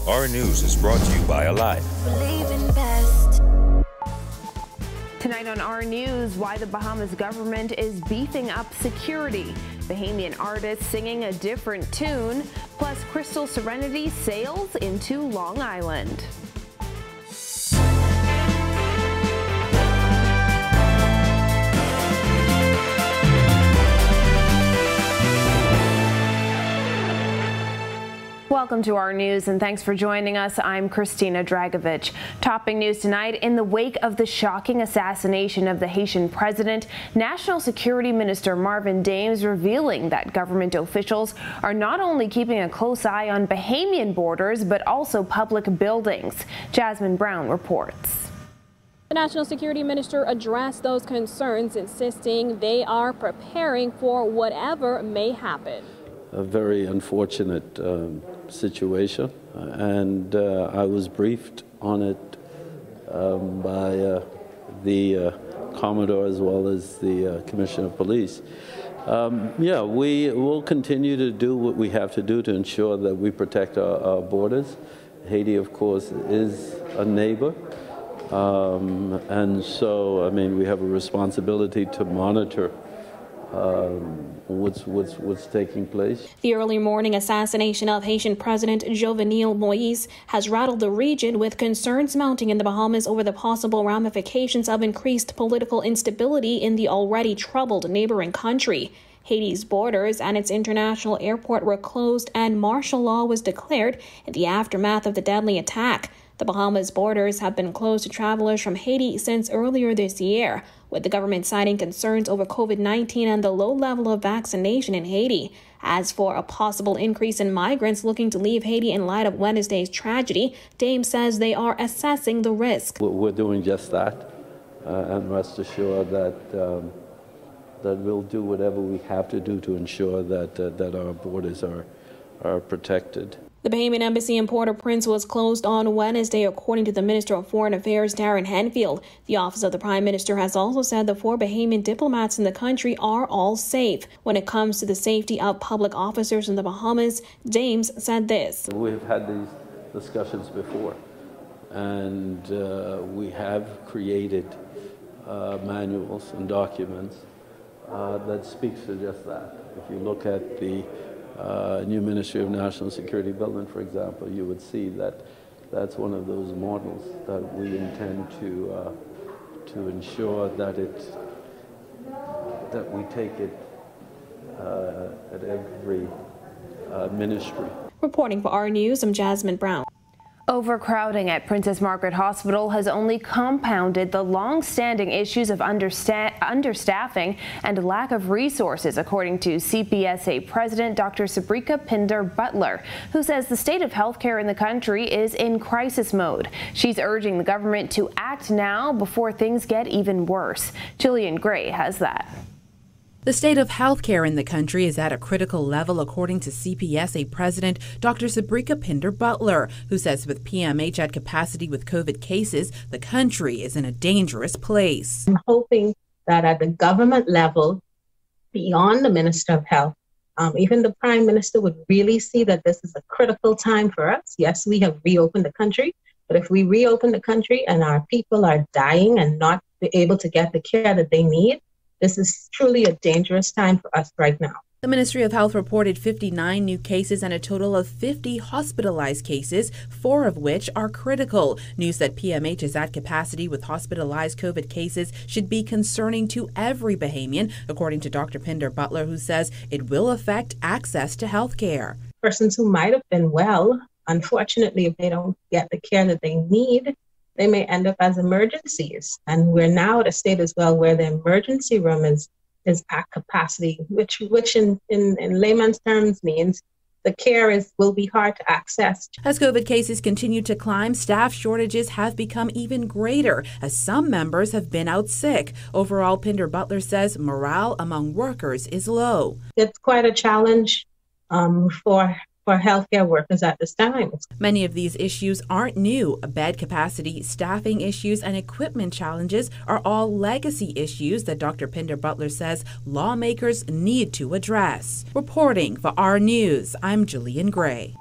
Our News is brought to you by Alive. Believe in best. Tonight on Our News, why the Bahamas government is beefing up security. Bahamian artists singing a different tune. Plus, Crystal Serenity sails into Long Island. Welcome to Our News and thanks for joining us. I'm Christina Dragovich. Topping news tonight, in the wake of the shocking assassination of the Haitian president, National Security Minister Marvin Dames revealing that government officials are not only keeping a close eye on Bahamian borders, but also public buildings. Jasmine Brown reports. The National Security Minister addressed those concerns, insisting they are preparing for whatever may happen. A very unfortunate situation, and I was briefed on it by the Commodore as well as the Commissioner of Police. Yeah, we will continue to do what we have to do to ensure that we protect our borders. Haiti, of course, is a neighbor, and so, I mean, we have a responsibility to monitor what's taking place. The early morning assassination of Haitian President Jovenel Moïse has rattled the region, with concerns mounting in the Bahamas over the possible ramifications of increased political instability in the already troubled neighboring country. Haiti's borders and its international airport were closed and martial law was declared in the aftermath of the deadly attack. The Bahamas' borders have been closed to travelers from Haiti since earlier this year, with the government citing concerns over COVID-19 and the low level of vaccination in Haiti. As for a possible increase in migrants looking to leave Haiti in light of Wednesday's tragedy, Dames says they are assessing the risk. We're doing just that, and rest assured that that we'll do whatever we have to do to ensure that our borders are protected. The Bahamian embassy in Port-au-Prince was closed on Wednesday, according to the Minister of Foreign Affairs, Darren Henfield. The Office of the Prime Minister has also said the 4 Bahamian diplomats in the country are all safe. When it comes to the safety of public officers in the Bahamas, Dames said this. We've had these discussions before, and we have created manuals and documents that speaks to just that. If you look at the new Ministry of National Security building, for example, you would see that that's one of those models that we intend to ensure that we take it at every ministry. Reporting for Our News, I'm Jasmine Brown. Overcrowding at Princess Margaret Hospital has only compounded the long-standing issues of understaffing and lack of resources, according to CPSA President Dr. Sabrika Pinder Butler, who says the state of healthcare in the country is in crisis mode. She's urging the government to act now before things get even worse. Jillian Gray has that. The state of healthcare in the country is at a critical level, according to CPSA President Dr. Sabrika Pinder Butler, who says with PMH at capacity with COVID cases, the country is in a dangerous place. I'm hoping that at the government level, beyond the Minister of Health, even the Prime Minister would really see that this is a critical time for us. Yes, we have reopened the country, but if we reopen the country and our people are dying and not able to get the care that they need, this is truly a dangerous time for us right now. The Ministry of Health reported 59 new cases and a total of 50 hospitalized cases, 4 of which are critical. News that PMH is at capacity with hospitalized COVID cases should be concerning to every Bahamian, according to Dr. Pinder Butler, who says it will affect access to health care. Persons who might have been well, unfortunately, if they don't get the care that they need, they may end up as emergencies. And we're now at a state as well where the emergency room is at capacity, which in layman's terms means the care will be hard to access. As COVID cases continue to climb, staff shortages have become even greater as some members have been out sick. Overall, Pinder Butler says morale among workers is low. It's quite a challenge for healthcare workers at this time. Many of these issues aren't new. Bed capacity, staffing issues, and equipment challenges are all legacy issues that Dr. Pinder Butler says lawmakers need to address. Reporting for Our News, I'm Jillian Gray.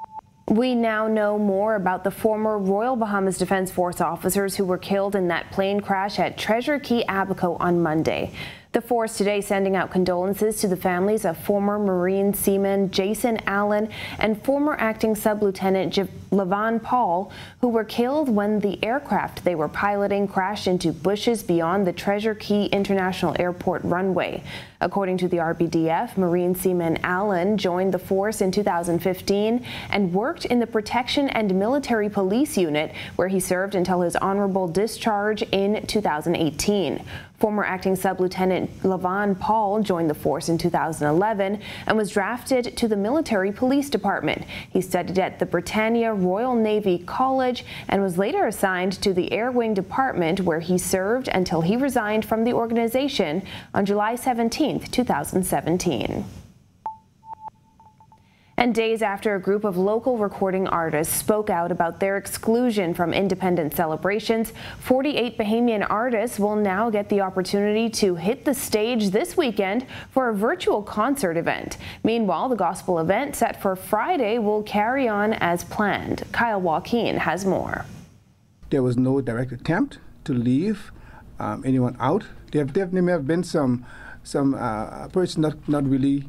We now know more about the former Royal Bahamas Defense Force officers who were killed in that plane crash at Treasure Cay, Abaco on Monday. The force today sending out condolences to the families of former Marine seaman Jason Allen and former acting sub-lieutenant Lavan Paul, who were killed when the aircraft they were piloting crashed into bushes beyond the Treasure Cay International Airport runway. According to the RBDF, Marine seaman Allen joined the force in 2015 and worked in the Protection and Military Police Unit, where he served until his honorable discharge in 2018. Former acting sub-lieutenant Lavan Paul joined the force in 2011 and was drafted to the Military Police Department. He studied at the Britannia Royal Navy College and was later assigned to the Air Wing Department, where he served until he resigned from the organization on July 17, 2017. And days after a group of local recording artists spoke out about their exclusion from independence celebrations, 48 Bahamian artists will now get the opportunity to hit the stage this weekend for a virtual concert event. Meanwhile, the gospel event set for Friday will carry on as planned. Kyle Joaquin has more. There was no direct attempt to leave anyone out. There definitely have been some person not really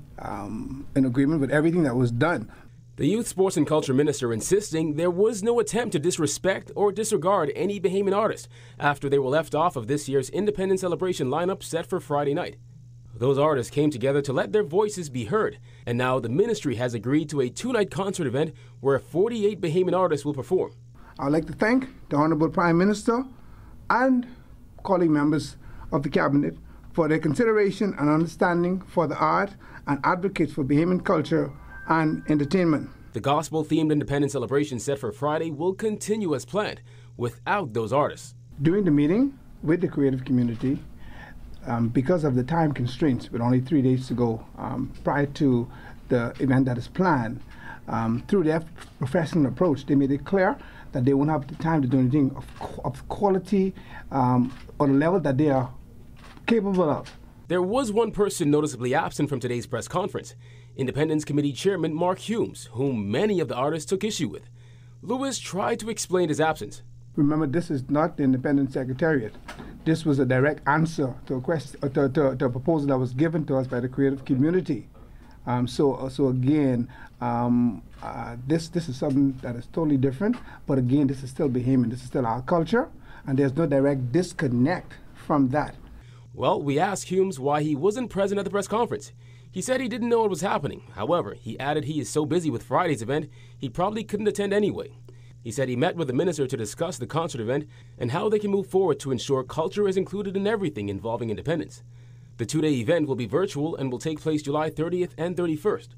in agreement with everything that was done. The Youth, Sports and Culture Minister insisting there was no attempt to disrespect or disregard any Bahamian artists after they were left off of this year's Independence Celebration lineup set for Friday night. Those artists came together to let their voices be heard, and now the ministry has agreed to a two-night concert event where 48 Bahamian artists will perform. I'd like to thank the Honorable Prime Minister and calling members of the Cabinet for their consideration and understanding for the art and advocates for Bahamian culture and entertainment. The gospel-themed Independence celebration set for Friday will continue as planned without those artists. During the meeting with the creative community, because of the time constraints, with only 3 days to go prior to the event that is planned, through their professional approach, they made it clear that they won't have the time to do anything of quality or the level that they are capable of. There was one person noticeably absent from today's press conference, Independence Committee Chairman Mark Humes, whom many of the artists took issue with. Lewis tried to explain his absence. Remember, this is not the Independence Secretariat. This was a direct answer to a question, to a proposal that was given to us by the creative community. So again, this is something that is totally different. But again, this is still Bahamian. This is still our culture, and there's no direct disconnect from that. Well, we asked Humes why he wasn't present at the press conference. He said he didn't know what was happening. However, he added he is so busy with Friday's event, he probably couldn't attend anyway. He said he met with the minister to discuss the concert event and how they can move forward to ensure culture is included in everything involving independence. The two-day event will be virtual and will take place July 30th and 31st.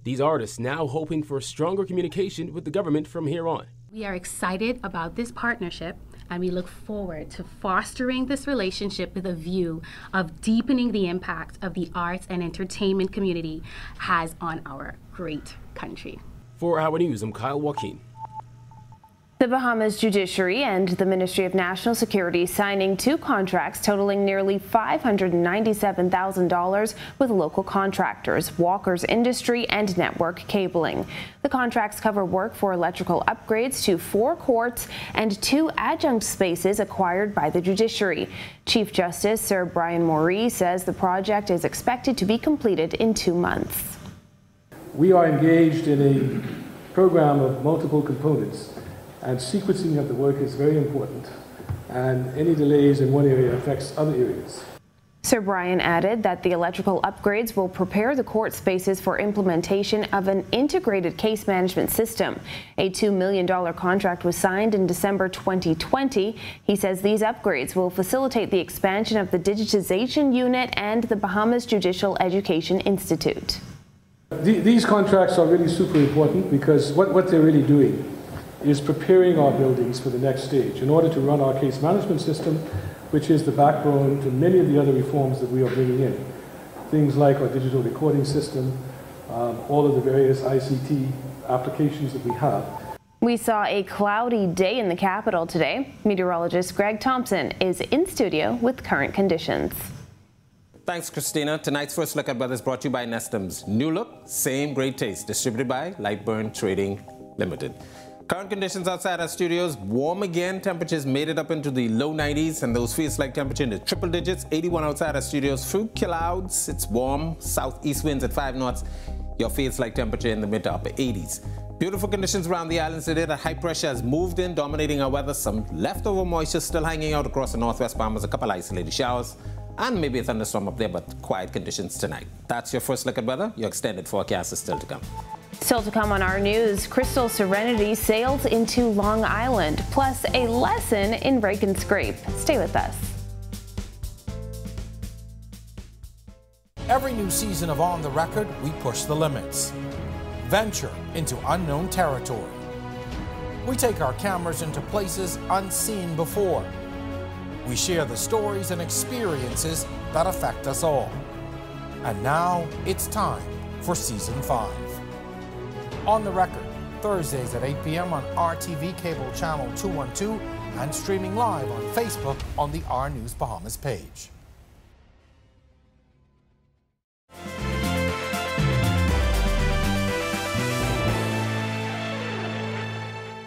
These artists now hoping for stronger communication with the government from here on. We are excited about this partnership, and we look forward to fostering this relationship with a view of deepening the impact of the arts and entertainment community has on our great country. For Our News, I'm Kyle Joaquin. The Bahamas Judiciary and the Ministry of National Security signing two contracts totaling nearly $597,000 with local contractors, Walker's Industry and Network Cabling. The contracts cover work for electrical upgrades to 4 courts and 2 adjunct spaces acquired by the judiciary. Chief Justice Sir Brian Moree says the project is expected to be completed in 2 months. We are engaged in a program of multiple components, and sequencing of the work is very important, and any delays in one area affects other areas. Sir Brian added that the electrical upgrades will prepare the court spaces for implementation of an integrated case management system. A $2 million contract was signed in December 2020. He says these upgrades will facilitate the expansion of the digitization unit and the Bahamas Judicial Education Institute. These contracts are really super important because what they're really doing is preparing our buildings for the next stage in order to run our case management system, which is the backbone to many of the other reforms that we are bringing in. Things like our digital recording system, all of the various ICT applications that we have. We saw a cloudy day in the capital today. Meteorologist Greg Thompson is in studio with current conditions. Thanks, Christina. Tonight's First Look at Weather is brought to you by Nestum's New Look, Same Great Taste, distributed by Lightburn Trading Limited. Current conditions outside our studios, warm again. Temperatures made it up into the low 90s, and those feels like temperature in the triple digits. 81 outside our studios. Through clouds, it's warm. Southeast winds at 5 knots. Your feels like temperature in the mid to upper 80s. Beautiful conditions around the islands today. The high pressure has moved in, dominating our weather. Some leftover moisture still hanging out across the northwest Bahamas. A couple isolated showers, and maybe a thunderstorm up there, but quiet conditions tonight. That's your first look at weather. Your extended forecast is still to come. Still to come on our news, Crystal Serenity sails into Long Island, plus a lesson in rake and scrape. Stay with us. Every new season of On the Record, we push the limits. Venture into unknown territory. We take our cameras into places unseen before. We share the stories and experiences that affect us all. And now it's time for Season 5. On the Record, Thursdays at 8 p.m. on RTV Cable Channel 212 and streaming live on Facebook on the R News Bahamas page.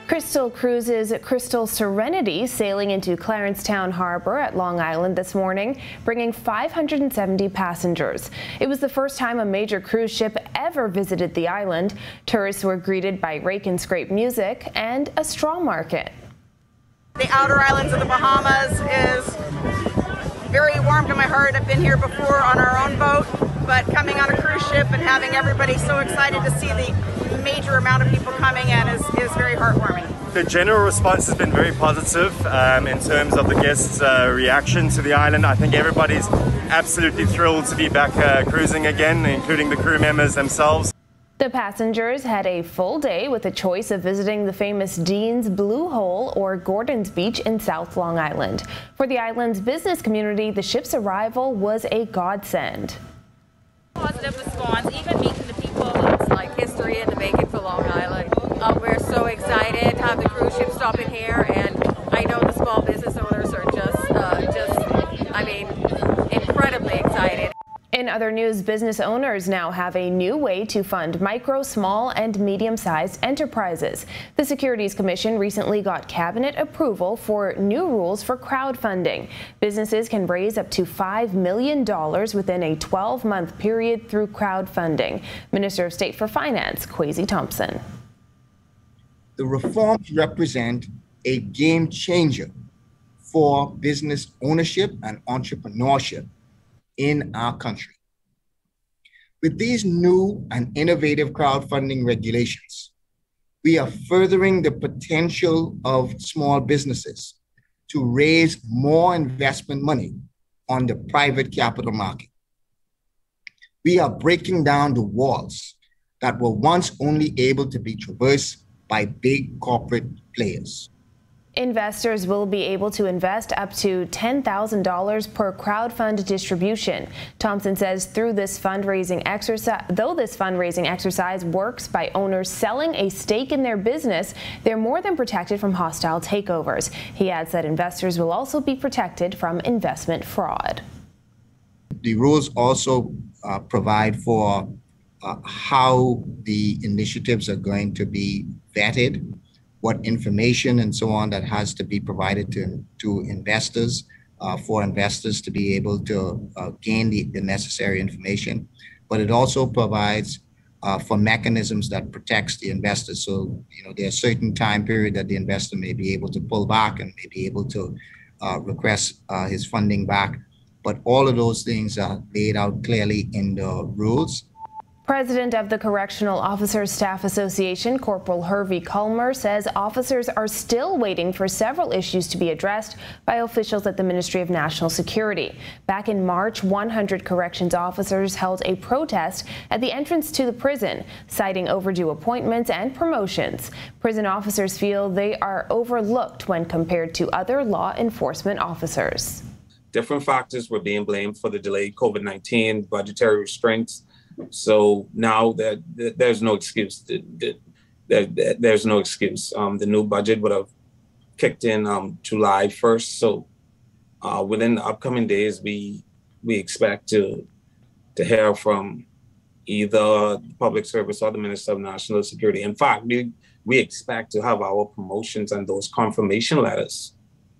Crystal Cruises' Crystal Serenity sailing into Clarencetown Harbor at Long Island this morning, bringing 570 passengers. It was the first time a major cruise ship ever visited the island. Tourists were greeted by rake and scrape music and a straw market. The outer islands of the Bahamas is very warm to my heart. I've been here before on our own boat, but coming on a cruise ship and having everybody so excited to see the major amount of people coming in is very heartwarming. The general response has been very positive in terms of the guests' reaction to the island. I think everybody's absolutely thrilled to be back cruising again, including the crew members themselves. The passengers had a full day with a choice of visiting the famous Dean's Blue Hole or Gordon's Beach in South Long Island. For the island's business community, the ship's arrival was a godsend. Positive response, even meeting the people, it's like history in the making for Long Island. We're so excited to have the cruise ship stopping here, and I know the small business owners are just incredibly excited. In other news, business owners now have a new way to fund micro, small, and medium-sized enterprises. The Securities Commission recently got cabinet approval for new rules for crowdfunding. Businesses can raise up to $5 million within a 12-month period through crowdfunding. Minister of State for Finance, Kwesi Thompson. The reforms represent a game changer for business ownership and entrepreneurship in our country. With these new and innovative crowdfunding regulations, we are furthering the potential of small businesses to raise more investment money on the private capital market. We are breaking down the walls that were once only able to be traversed by big corporate players. Investors will be able to invest up to $10,000 per crowdfund distribution. Thompson says though this fundraising exercise works by owners selling a stake in their business, they're more than protected from hostile takeovers. He adds that investors will also be protected from investment fraud. The rules also provide for how the initiatives are going to be vetted, what information and so on that has to be provided to investors, for investors to be able to gain the necessary information. But it also provides for mechanisms that protects the investors. So, there's a certain time period that the investor may be able to pull back and may be able to request his funding back. But all of those things are laid out clearly in the rules. President of the Correctional Officers Staff Association, Corporal Hervey Culmer, says officers are still waiting for several issues to be addressed by officials at the Ministry of National Security. Back in March, 100 corrections officers held a protest at the entrance to the prison, citing overdue appointments and promotions. Prison officers feel they are overlooked when compared to other law enforcement officers. Different factors were being blamed for the delayed COVID-19, budgetary restraints. So now that there's no excuse. There's no excuse. The new budget would have kicked in July 1st. So within the upcoming days, we expect to hear from either the Public Service or the Minister of National Security. In fact, we expect to have our promotions and those confirmation letters.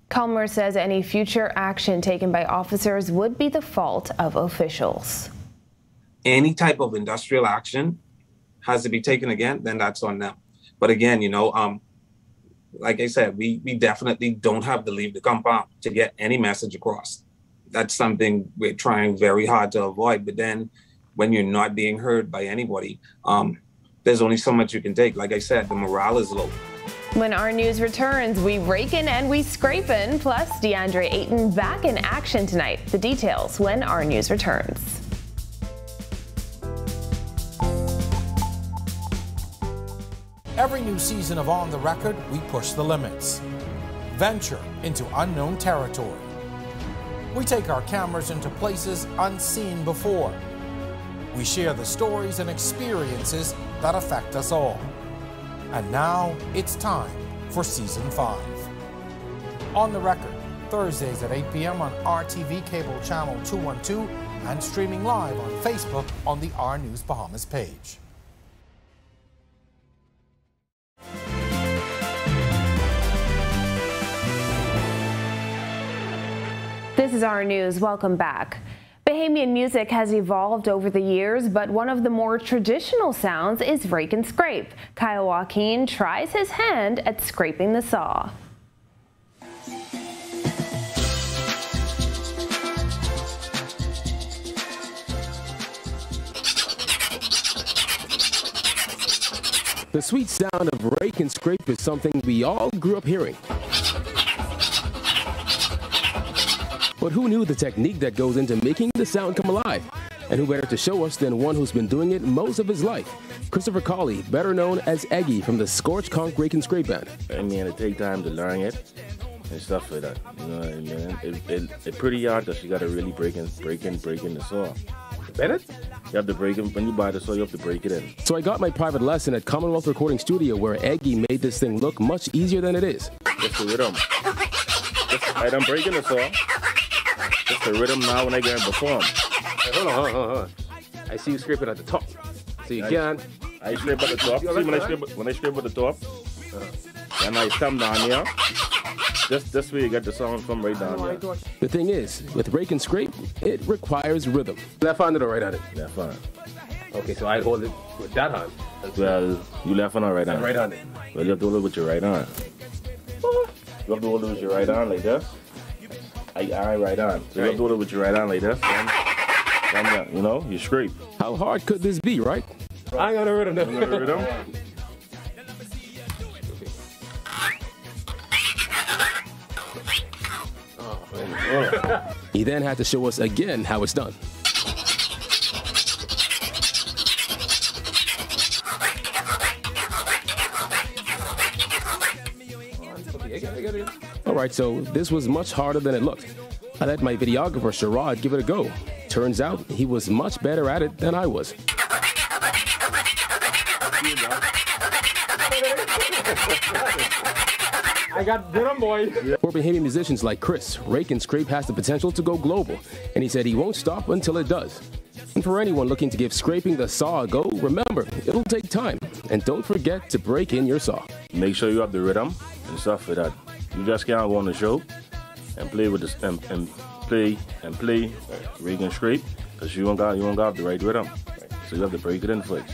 Culmer says any future action taken by officers would be the fault of officials. Any type of industrial action has to be taken again, then that's on them. But again, you know, like I said, we definitely don't have to leave the compound to get any message across. That's something we're trying very hard to avoid. But then when you're not being heard by anybody, there's only so much you can take. Like I said, the morale is low. When our news returns, we rakin' and we scrapin', plus DeAndre Ayton back in action tonight. The details when our news returns. Every new season of On the Record, we push the limits. Venture into unknown territory. We take our cameras into places unseen before. We share the stories and experiences that affect us all. And now it's time for Season 5. On the Record, Thursdays at 8 p.m. on RTV Cable Channel 212 and streaming live on Facebook on the R News Bahamas page. This is our news. Welcome back. Bahamian music has evolved over the years, but one of the more traditional sounds is rake and scrape. Kyle Joaquin tries his hand at scraping the saw. The sweet sound of rake and scrape is something we all grew up hearing. But who knew the technique that goes into making the sound come alive? And who better to show us than one who's been doing it most of his life? Christopher Cawley, better known as Eggy from the Scorched Conch Rake and Scrape Band. I mean, it take time to learn it and stuff like that. You know what I mean? It's pretty hard because you got to really break in the saw. Bennett? You have to break it. When you buy the saw, you have to break it in. So I got my private lesson at Commonwealth Recording Studio where Eggy made this thing look much easier than it is. Just the rhythm. I done breaking the saw. Just the rhythm now when I get perform. Hey, hold on. I see you scraping at the top. So you can. I scrape at the top. See when I scrape at the top, and I thumb down here. This way you get the sound from right down here. The thing is, with rake and scrape, it requires rhythm. Left-handed or right-handed? Left-handed. Okay, so I hold it with that hand. Well, you left-handed or right-handed? Right-handed. Well, you have to hold it with your right hand. You have to hold it with your right hand like this. I right hand. So you have to hold it with your right hand like this. Then, you know, you scrape. How hard could this be, right? I got a rhythm. You got a rhythm? He then had to show us again how it's done. All right, so this was much harder than it looked. I let my videographer Sherrod give it a go. Turns out he was much better at it than I was. I got rhythm, boy. For Bahamian musicians like Chris, rake and scrape has the potential to go global, and he said he won't stop until it does. And for anyone looking to give scraping the saw a go, remember, it'll take time, and don't forget to break in your saw. Make sure you have the rhythm and stuff like that. You just can't go on the show and play with this and play rake and scrape because you don't got the right rhythm. So you have to break it in first.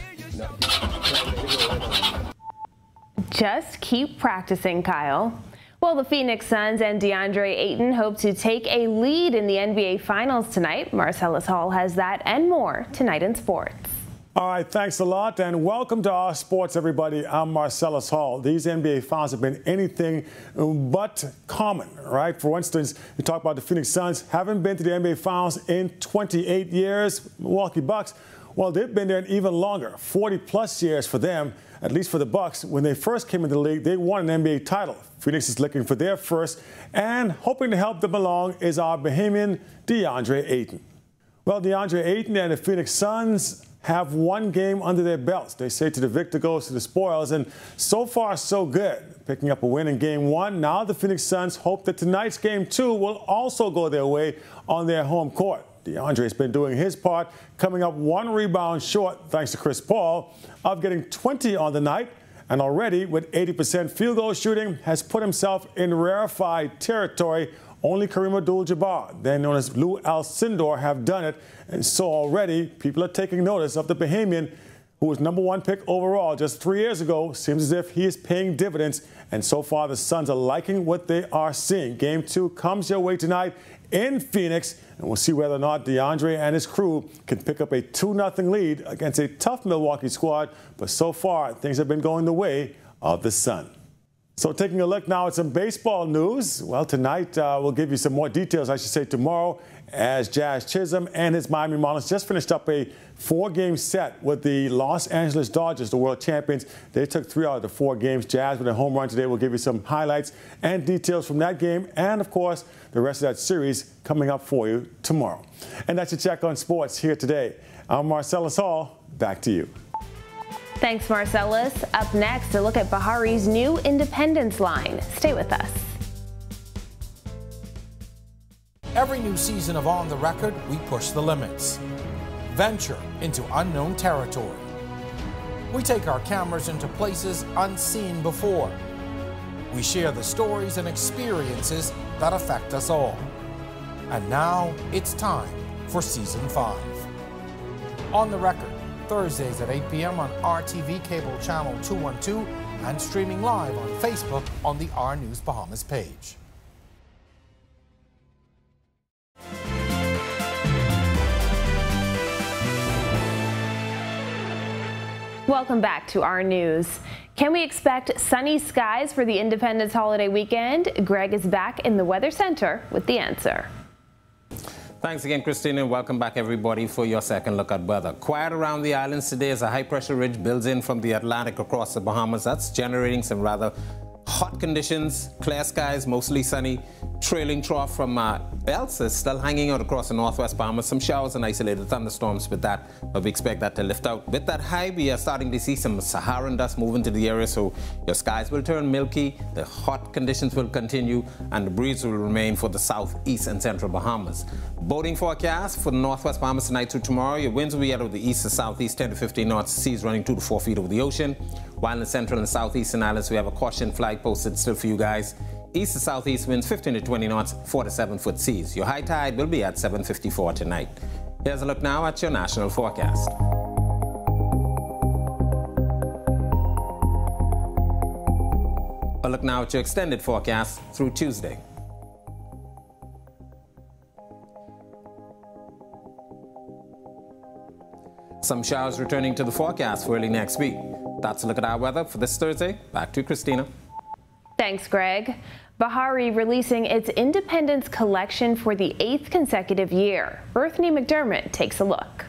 Just keep practicing, Kyle. Well, the Phoenix Suns and DeAndre Ayton hope to take a lead in the NBA Finals tonight. Marcellus Hall has that and more tonight in sports. All right, thanks a lot, and welcome to our sports, everybody. I'm Marcellus Hall. These NBA Finals have been anything but common, right? For instance, you talk about the Phoenix Suns haven't been to the NBA Finals in 28 years. Milwaukee Bucks, well, they've been there even longer, 40-plus years for them, at least for the Bucks. When they first came into the league, they won an NBA title. Phoenix is looking for their first, and hoping to help them along is our Bahamian DeAndre Ayton. Well, DeAndre Ayton and the Phoenix Suns have one game under their belts. They say to the victor goes to the spoils, and so far so good. Picking up a win in Game 1, now the Phoenix Suns hope that tonight's Game 2 will also go their way on their home court. DeAndre's been doing his part, coming up 1 rebound short, thanks to Chris Paul, of getting 20 on the night. And already, with 80% field goal shooting, has put himself in rarefied territory. Only Kareem Abdul-Jabbar, then known as Lou Alcindor, have done it. And so already, people are taking notice of the Bahamian, who was #1 pick overall just 3 years ago. Seems as if he is paying dividends. And so far, the Suns are liking what they are seeing. Game 2 comes your way tonight in Phoenix. And we'll see whether or not DeAndre and his crew can pick up a 2-0 lead against a tough Milwaukee squad. But so far, things have been going the way of the Sun. So taking a look now at some baseball news. Well, tonight we'll give you some more details, I should say tomorrow, as Jazz Chisholm and his Miami Marlins just finished up a 4-game set with the Los Angeles Dodgers, the world champions. They took 3 out of the 4 games. Jazz with a home run today. We'll give you some highlights and details from that game and, of course, the rest of that series coming up for you tomorrow. And that's your check on sports here today. I'm Marcellus Hall. Back to you. Thanks, Marcellus. Up next, a look at Bahari's new Independence line. Stay with us. Every new season of On the Record, we push the limits. Venture into unknown territory. We take our cameras into places unseen before. We share the stories and experiences that affect us all. And now it's time for Season 5. On the Record, Thursdays at 8 p.m. on RTV Cable Channel 212 and streaming live on Facebook on the R News Bahamas page. Welcome back to our news. Can we expect sunny skies for the Independence holiday weekend? Greg is back in the Weather Center with the answer. Thanks again, Christina, and welcome back, everybody, for your second look at weather. Quiet around the islands today as a high-pressure ridge builds in from the Atlantic across the Bahamas. That's generating some rather hot conditions, clear skies, mostly sunny. Trailing trough from Elsa still hanging out across the northwest Bahamas. Some showers and isolated thunderstorms with that, but we expect that to lift out. With that high, we are starting to see some Saharan dust move into the area, so your skies will turn milky, the hot conditions will continue, and the breeze will remain for the southeast and central Bahamas. Boating forecast for the northwest Bahamas tonight through tomorrow. Your winds will be out of the east to southeast, 10 to 15 knots, seas running 2 to 4 feet over the ocean. While in the central and southeastern islands, we have a caution flag posted still for you guys. East to southeast winds 15 to 20 knots, 4 to 7 foot seas. Your high tide will be at 7:54 tonight. Here's a look now at your national forecast. A look now at your extended forecast through Tuesday. Some showers returning to the forecast for early next week. That's a look at our weather for this Thursday. Back to Christina. Thanks, Greg. Bahari releasing its Independence collection for the 8th consecutive year. Berthany McDermott takes a look.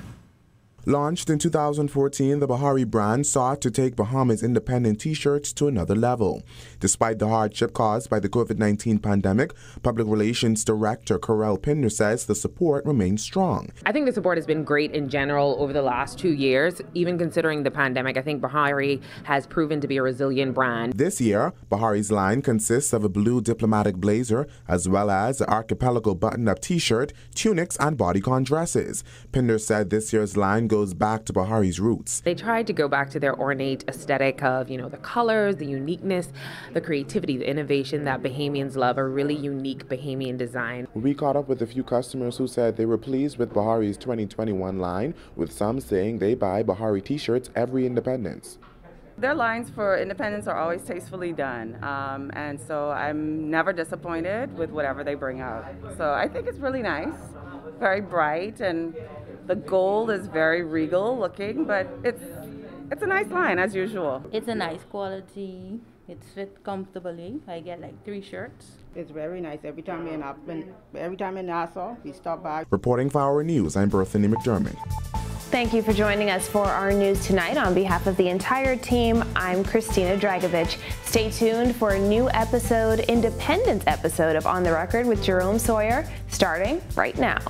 Launched in 2014, the Bahari brand sought to take Bahamas independent T-shirts to another level. Despite the hardship caused by the COVID-19 pandemic, Public Relations Director Corel Pinder says the support remains strong. I think the support has been great in general over the last 2 years. Even considering the pandemic, I think Bahari has proven to be a resilient brand. This year, Bahari's line consists of a blue diplomatic blazer, as well as an archipelago button-up T-shirt, tunics, and bodycon dresses. Pinder said this year's line goes back to Bahari's roots. They tried to go back to their ornate aesthetic of, the colors, the uniqueness, the creativity, the innovation that Bahamians love, a really unique Bahamian design. We caught up with a few customers who said they were pleased with Bahari's 2021 line, with some saying they buy Bahari T-shirts every Independence. Their lines for Independence are always tastefully done, and so I'm never disappointed with whatever they bring out. So I think it's really nice, very bright, and the gold is very regal looking, but it's a nice line as usual. It's a nice quality. It fits comfortably. I get like 3 shirts. It's very nice. Every time in Nassau, we stop by. Reporting for Our News, I'm Berthany McDermott. Thank you for joining us for our news tonight. On behalf of the entire team, I'm Christina Dragovich. Stay tuned for a new Independence episode of On the Record with Jerome Sawyer, starting right now.